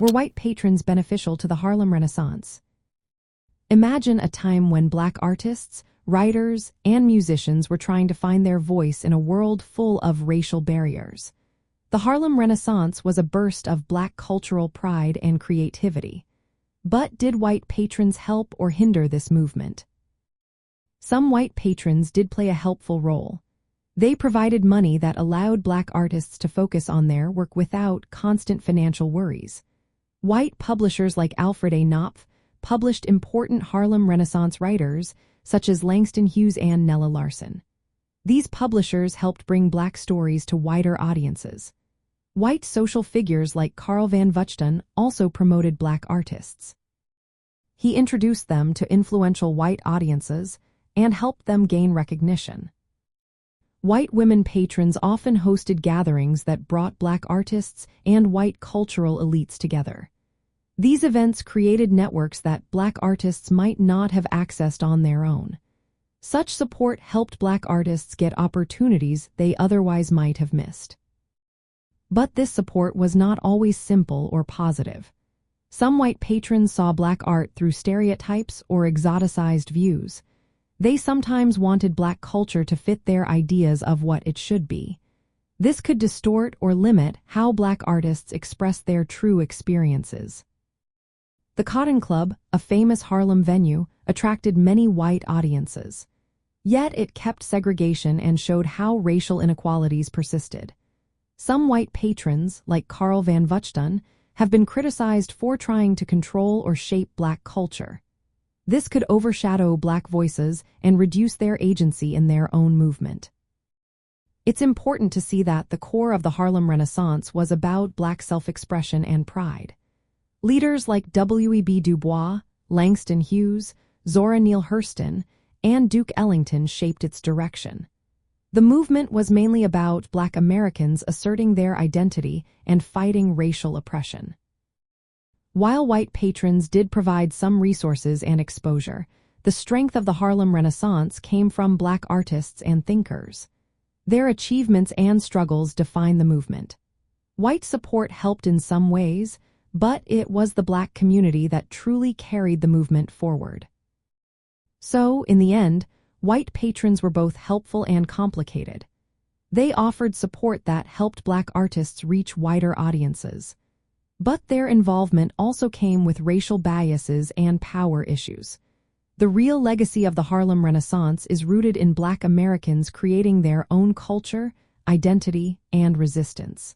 Were white patrons beneficial to the Harlem Renaissance? Imagine a time when black artists, writers, and musicians were trying to find their voice in a world full of racial barriers. The Harlem Renaissance was a burst of black cultural pride and creativity. But did white patrons help or hinder this movement? Some white patrons did play a helpful role. They provided money that allowed black artists to focus on their work without constant financial worries. White publishers like Alfred A. Knopf published important Harlem Renaissance writers such as Langston Hughes and Nella Larson. These publishers helped bring black stories to wider audiences. White social figures like Karl Van Vechten also promoted black artists. He introduced them to influential white audiences and helped them gain recognition. White women patrons often hosted gatherings that brought black artists and white cultural elites together. These events created networks that black artists might not have accessed on their own. Such support helped black artists get opportunities they otherwise might have missed. But this support was not always simple or positive. Some white patrons saw black art through stereotypes or exoticized views. They sometimes wanted black culture to fit their ideas of what it should be. This could distort or limit how black artists expressed their true experiences. The Cotton Club, a famous Harlem venue, attracted many white audiences. Yet it kept segregation and showed how racial inequalities persisted. Some white patrons, like Karl Van Vechten, have been criticized for trying to control or shape black culture. This could overshadow black voices and reduce their agency in their own movement. It's important to see that the core of the Harlem Renaissance was about black self-expression and pride. Leaders like W.E.B. Du Bois, Langston Hughes, Zora Neale Hurston, and Duke Ellington shaped its direction. The movement was mainly about black Americans asserting their identity and fighting racial oppression. While white patrons did provide some resources and exposure, the strength of the Harlem Renaissance came from black artists and thinkers. Their achievements and struggles define the movement. White support helped in some ways, but it was the black community that truly carried the movement forward. So, in the end, white patrons were both helpful and complicated. They offered support that helped black artists reach wider audiences. But their involvement also came with racial biases and power issues. The real legacy of the Harlem Renaissance is rooted in black Americans creating their own culture, identity, and resistance.